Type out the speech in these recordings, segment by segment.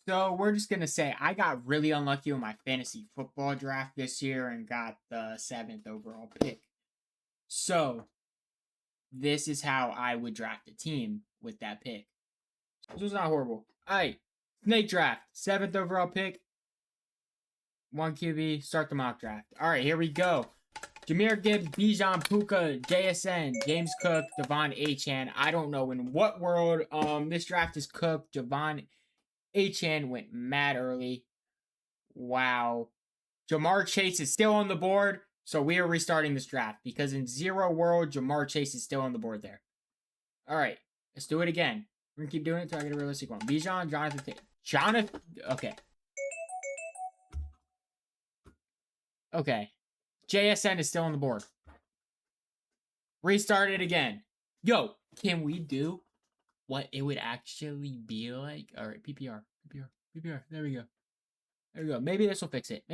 So we're just gonna say I got really unlucky with my fantasy football draft this year and got the 7th overall pick. So this is how I would draft a team with that pick. This was not horrible. Alright. Snake draft. 7th overall pick. 1 QB. Start the mock draft. Alright, here we go. Jahmyr Gibbs, Bijan, Puka, JSN, James Cook, Devon Achane. I don't know in what world this draft is cooked. Devon Achane went mad early. Wow. Jamar Chase is still on the board, so we are restarting this draft because in zero world, Jamar Chase is still on the board there. All right, let's do it again. We're gonna keep doing it until I get a realistic one. Bijan, Jonathan. Okay. Okay. JSN is still on the board. Restart it again. Yo, can we do what it would actually be like? All right, PPR. There we go. There we go. Maybe this will fix it.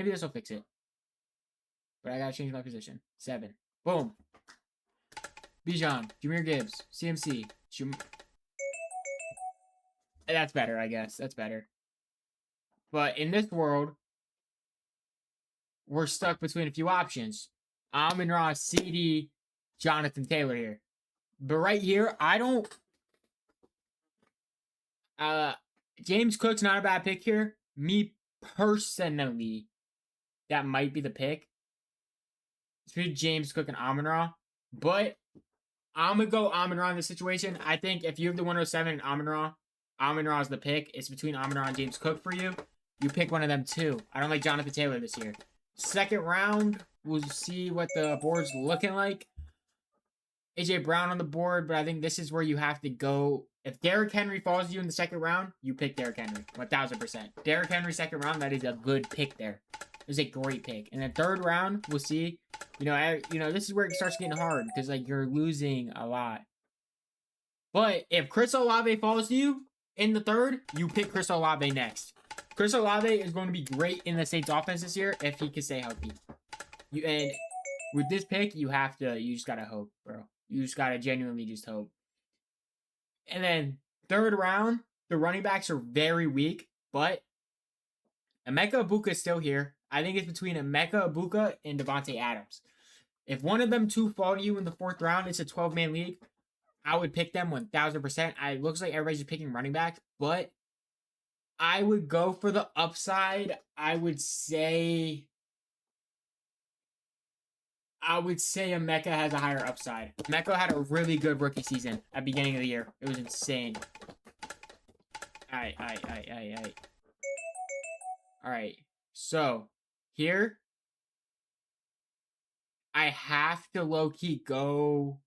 But I gotta change my position. 7. Boom. Bijan, Jahmyr Gibbs, CMC. That's better, I guess. That's better. But in this world, we're stuck between a few options. Amon-Ra, CD, Jonathan Taylor here. But right here, I don't... James Cook's not a bad pick here. Me personally, that might be the pick. It's between James Cook and Amon-Ra. But I'm going to go Amon-Ra in this situation. I think if you have the 107 and Amon-Ra is the pick. It's between Amon-Ra and James Cook for you. You pick one of them too. I don't like Jonathan Taylor this year. Second round, we'll see what the board's looking like. AJ Brown on the board, but I think this is where you have to go. If Derrick Henry falls to you in the second round, you pick Derrick Henry. 1,000%. Derrick Henry second round, that is a good pick there. It's a great pick. And then third round, we'll see. This is where it starts getting hard because like you're losing a lot. But if Chris Olave falls to you in the third, you pick Chris Olave next. Chris Olave is going to be great in the Saints offense this year if he can stay healthy. And with this pick, you just gotta hope, bro. You just gotta genuinely just hope. And then third round, the running backs are very weak, but Emeka Egbuka is still here. I think it's between Emeka Egbuka and Devontae Adams. If one of them two fall to you in the fourth round, it's a 12-man league. I would pick them 1,000%. It looks like everybody's just picking running backs, but I would go for the upside. I would say Emeka has a higher upside. Emeka had a really good rookie season at the beginning of the year. It was insane. Alright. So, here, I have to low-key go...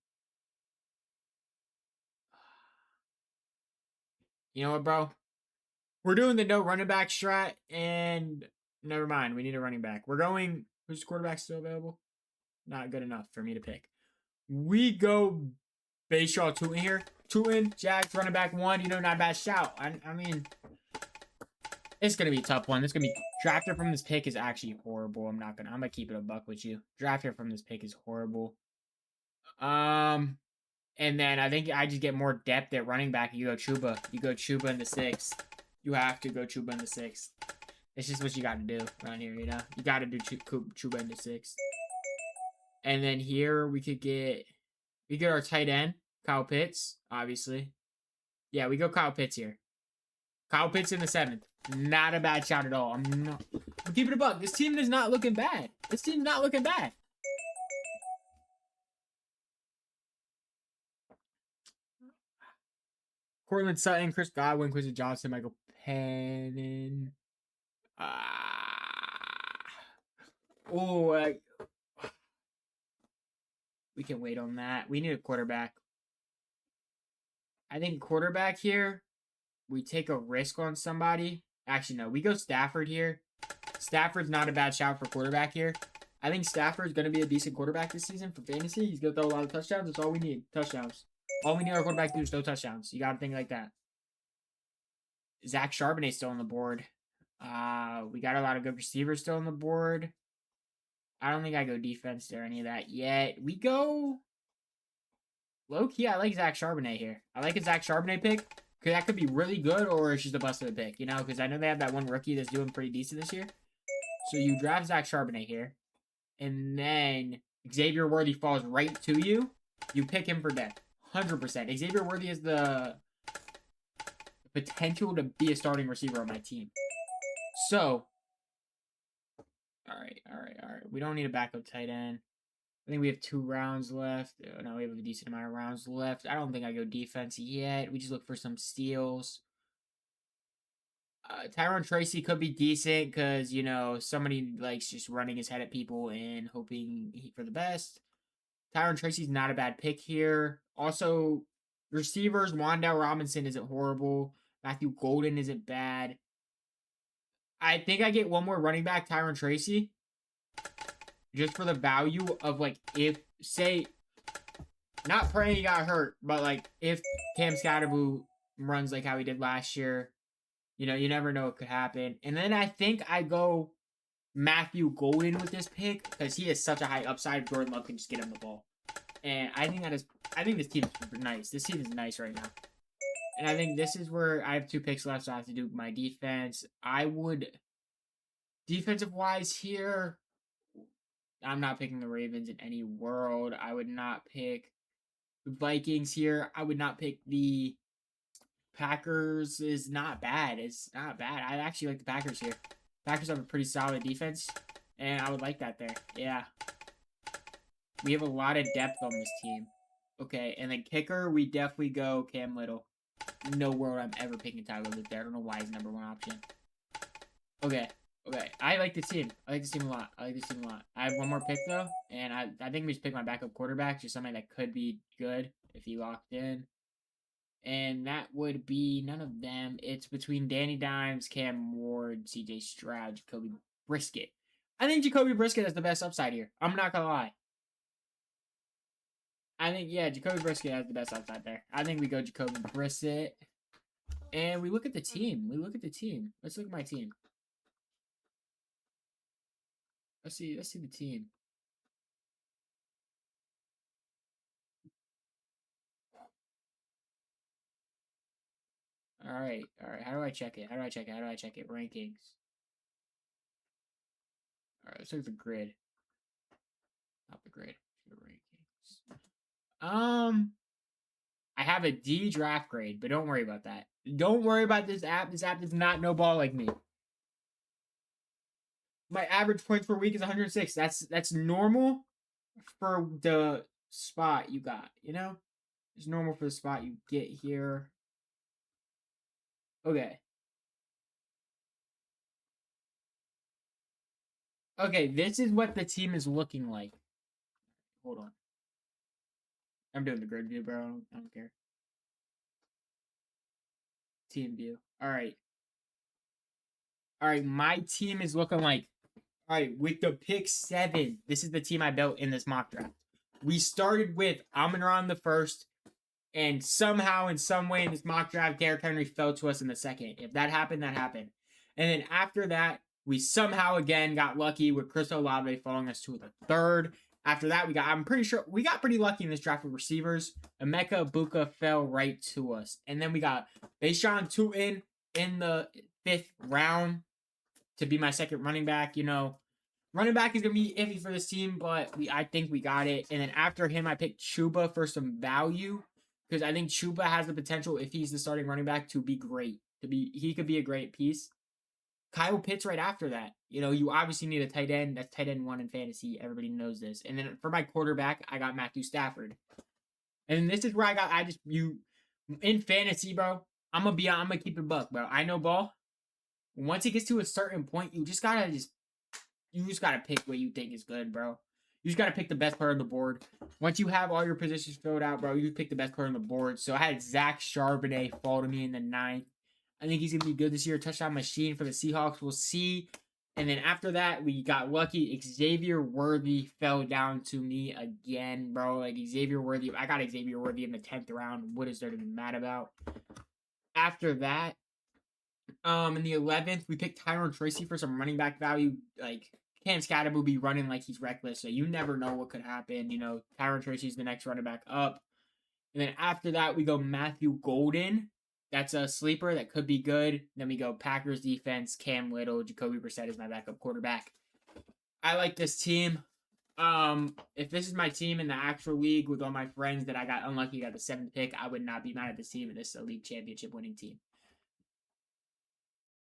You know what, bro? We're doing the no running back strat, and never mind. We need a running back. We're going... Who's the quarterback still available? Not good enough for me to pick. We go Bashaw Tootin here. Tootin, Jags, running back 1. Not a bad shout. I mean, it's going to be a tough one. It's going to be... Drafted from this pick is actually horrible. I'm going to keep it a buck with you. Drafted from this pick is horrible. And then I think I just get more depth at running back. You go Chuba. You go Chuba in the 6th. You have to go Chuba in the 6th. It's just what you got to do around here, You got to do Chuba in the 6th. And then here we get our tight end, Kyle Pitts, obviously. Yeah, we go Kyle Pitts here. Kyle Pitts in the 7th. Not a bad shot at all. I'm keeping it a buck. This team is not looking bad. Cortland Sutton, Chris Godwin, Quincy Johnson, Michael Pennon. We can wait on that. We need a quarterback. I think quarterback here, we take a risk on somebody. Actually, no. We go Stafford here. Stafford's not a bad shout for quarterback here. I think Stafford's going to be a decent quarterback this season for fantasy. He's going to throw a lot of touchdowns. That's all we need. Touchdowns. All we need our quarterback to do is throw touchdowns. You got to think like that. Zach Charbonnet still on the board. We got a lot of good receivers still on the board. I don't think I go defense or any of that yet. We go... Low-key, I like Zach Charbonnet here. I like a Zach Charbonnet pick. Because that could be really good, or it's just a bust of a pick, you know? Because I know they have that one rookie that's doing pretty decent this year. So you draft Zach Charbonnet here. And then Xavier Worthy falls right to you. You pick him for depth. 100%. Xavier Worthy has the potential to be a starting receiver on my team. So, all right. We don't need a backup tight end. I think we have 2 rounds left. No, we have a decent amount of rounds left. I don't think I go defense yet. We just look for some steals. Tyrone Tracy could be decent because, you know, somebody likes just running his head at people and hoping for the best. Tyrone Tracy's not a bad pick here. Also, receivers, Wan'Dale Robinson isn't horrible. Matthew Golden isn't bad. I think I get one more running back, Tyrone Tracy. Just for the value of, like, if, say, not praying he got hurt, but, like, if Cam Scatterboo runs like how he did last year, you know, you never know what could happen. And then I think I go Matthew Golden with this pick because he has such a high upside. Jordan Love can just get him the ball. And I think this team is nice. This team is nice right now. And I think this is where I have 2 picks left, so I have to do my defense. I would, defensive-wise here, I'm not picking the Ravens in any world. I would not pick the Vikings here. I would not pick the Packers. Is not bad. It's not bad. I actually like the Packers here. Packers have a pretty solid defense, and I would like that there. Yeah. We have a lot of depth on this team. Okay, and then kicker, we definitely go Cam Little. No world I'm ever picking Tyler Luke there. I don't know why he's #1 option. Okay. I like this team. I like this team a lot. I have one more pick, though, and I think we just pick my backup quarterback, just somebody that could be good if he locked in. And that would be none of them. It's between Danny Dimes, Cam Ward, CJ Stroud, Jacoby Brisket. I think Jacoby Brisket has the best upside here. I'm not going to lie. I think, yeah, Jacoby Brisket has the best upside there. I think we go Jacoby Brissett. And we look at the team. Let's look at my team. Let's see the team. All right. How do I check it? Rankings. All right, let's look at the grid. Not the grid. The rankings. I have a D draft grade, but don't worry about that. Don't worry about this app. This app does not know ball like me. My average points per week is 106. That's normal for the spot you got, you know? It's normal for the spot you get here. Okay. Okay, this is what the team is looking like. Hold on. I'm doing the grid view, bro. I don't care. Team view. All right, my team is looking like, all right, with the pick 7, this is the team I built in this mock draft. We started with Amon-Ra the first, and somehow, in some way, in this mock draft, Derrick Henry fell to us in the second. If that happened, that happened. And then after that, we somehow again got lucky with Chris Olave falling us to the third. After that, I'm pretty sure we got pretty lucky in this draft with receivers. Emeka Egbuka fell right to us. And then we got Bashawn Tutin in the 5th round to be my second running back. You know, running back is going to be iffy for this team, but I think we got it. And then after him, I picked Chuba for some value because I think Chuba has the potential, if he's the starting running back, to be great. He could be a great piece. Kyle Pitts right after that. You know, you obviously need a tight end. That's tight end 1 in fantasy. Everybody knows this. And then for my quarterback, I got Matthew Stafford. And this is where in fantasy, bro, I'm gonna keep it buck, bro. I know ball. Once it gets to a certain point, you just gotta pick what you think is good, bro. You just gotta pick the best player on the board. Once you have all your positions filled out, bro, you pick the best player on the board. So I had Zach Charbonnet fall to me in the 9th. I think he's going to be good this year. Touchdown machine for the Seahawks. We'll see. And then after that, we got lucky. Xavier Worthy fell down to me again, bro. Like, Xavier Worthy. I got Xavier Worthy in the 10th round. What is there to be mad about? After that, in the 11th, we picked Tyrone Tracy for some running back value. Like, Cam Scatterboo will be running like he's reckless, so you never know what could happen. You know, Tyrone Tracy's the next running back up. And then after that, we go Matthew Golden That's a sleeper that could be good. Then we go Packers defense, Cam Little, Jacoby Brissett is my backup quarterback. I like this team. If this is my team in the actual league with all my friends that I got unlucky, got the 7th pick, I would not be mad at this team, and this is a league championship winning team.